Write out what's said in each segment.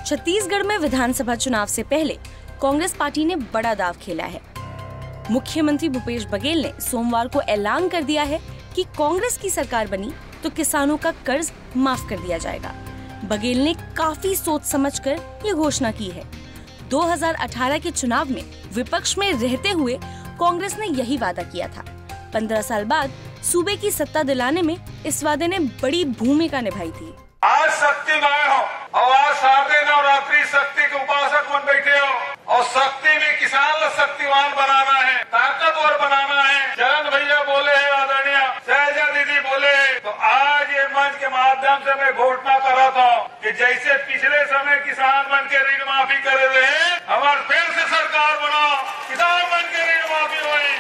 छत्तीसगढ़ में विधानसभा चुनाव से पहले कांग्रेस पार्टी ने बड़ा दांव खेला है। मुख्यमंत्री भूपेश बघेल ने सोमवार को ऐलान कर दिया है कि कांग्रेस की सरकार बनी तो किसानों का कर्ज माफ कर दिया जाएगा। बघेल ने काफी सोच समझकर ये घोषणा की है। 2018 के चुनाव में विपक्ष में रहते हुए कांग्रेस ने यही वादा किया था। 15 साल बाद सूबे की सत्ता दिलाने में इस वादे ने बड़ी भूमिका निभाई थी। आज शक्ति में हो और आज सारे नवरात्रि शक्ति के उपासक बन बैठे हो और शक्ति में किसान को शक्तिवान बनाना है, ताकतवर बनाना है। चरण भैया बोले हैं, आदरणीय शैलजा दीदी बोले, तो आज ये मंच के माध्यम से मैं घोषणा कर रहा था कि जैसे पिछले समय किसान बन के ऋण माफी कर रहे हैं, हमारे फिर से सरकार बनाओ, किसान बन के ऋण माफी हुई।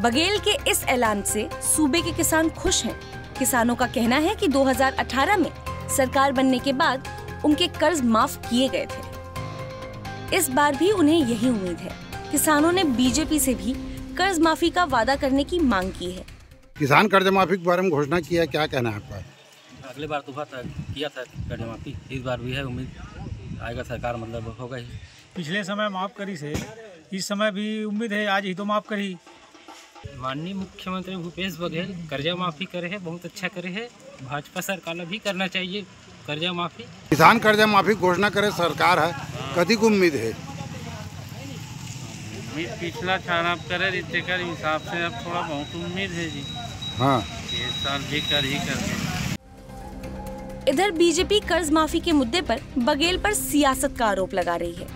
बघेल के इस ऐलान से सूबे के किसान खुश हैं। किसानों का कहना है कि 2018 में सरकार बनने के बाद उनके कर्ज माफ किए गए थे। इस बार भी उन्हें यही उम्मीद है। किसानों ने बीजेपी से भी कर्ज माफी का वादा करने की मांग की है। किसान कर्ज माफी के बारे में घोषणा किया, क्या कहना है आपका? अगले बार तो किया था कर्ज माफी, इस बार भी है उम्मीद आएगा, सरकार मतलब होगा ही। पिछले समय माफ करी से इस समय भी उम्मीद है, आज ही तो माफ करी। माननीय मुख्यमंत्री भूपेश बघेल कर्जा माफी करे है, बहुत अच्छा करे है। भाजपा सरकार भी करना चाहिए कर्जा माफी। किसान कर्जा माफी घोषणा करे सरकार है, कति को उम्मीद है? पिछला छान करे रितेकर हिसाब से अब थोड़ा बहुत उम्मीद है जी। हाँ, ये साल भी कर ही करके। इधर बीजेपी कर्ज माफी के मुद्दे पर बघेल पर सियासत का आरोप लगा रही है।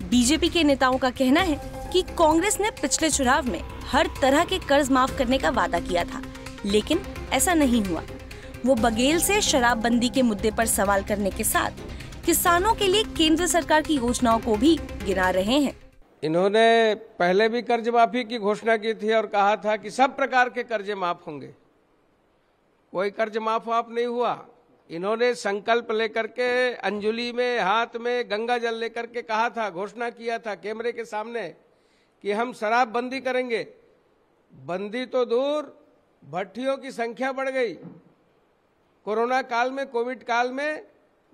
बीजेपी के नेताओं का कहना है कि कांग्रेस ने पिछले चुनाव में हर तरह के कर्ज माफ करने का वादा किया था, लेकिन ऐसा नहीं हुआ। वो बघेल से शराबबंदी के मुद्दे पर सवाल करने के साथ किसानों के लिए केंद्र सरकार की योजनाओं को भी गिना रहे हैं। इन्होंने पहले भी कर्ज माफी की घोषणा की थी और कहा था कि सब प्रकार के कर्जे माफ होंगे। कोई कर्ज माफ नहीं हुआ। इन्होंने संकल्प लेकर के अंजुली में हाथ में गंगा जल लेकर के कहा था, घोषणा किया था कैमरे के सामने कि हम शराबबंदी करेंगे। बंदी तो दूर, भट्टियों की संख्या बढ़ गई कोरोना काल में, कोविड काल में,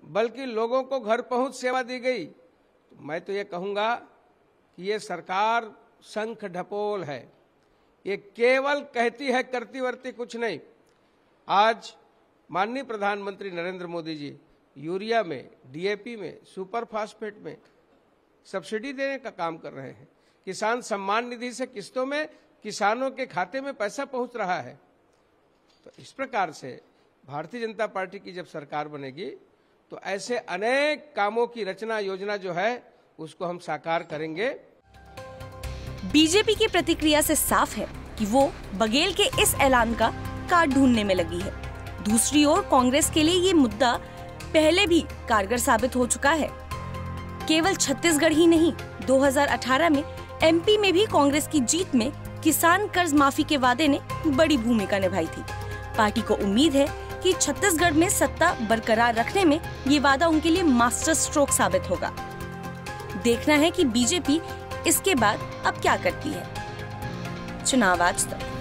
बल्कि लोगों को घर पहुंच सेवा दी गई। तो मैं तो ये कहूंगा कि ये सरकार शंख ढपोल है, ये केवल कहती है, करती वर्ती कुछ नहीं। आज माननीय प्रधानमंत्री नरेंद्र मोदी जी यूरिया में, डीएपी में, सुपर फास्फेट में सब्सिडी देने का काम कर रहे हैं। किसान सम्मान निधि से किस्तों में किसानों के खाते में पैसा पहुंच रहा है। तो इस प्रकार से भारतीय जनता पार्टी की जब सरकार बनेगी तो ऐसे अनेक कामों की रचना योजना जो है उसको हम साकार करेंगे। बीजेपी की प्रतिक्रिया से साफ है कि वो बघेल के इस ऐलान का काट ढूंढने में लगी है। दूसरी ओर कांग्रेस के लिए ये मुद्दा पहले भी कारगर साबित हो चुका है। केवल छत्तीसगढ़ ही नहीं, 2018 में एमपी में भी कांग्रेस की जीत में किसान कर्ज माफी के वादे ने बड़ी भूमिका निभाई थी। पार्टी को उम्मीद है कि छत्तीसगढ़ में सत्ता बरकरार रखने में ये वादा उनके लिए मास्टर स्ट्रोक साबित होगा। देखना है कि बीजेपी इसके बाद अब क्या करती है। चुनाव आज तक।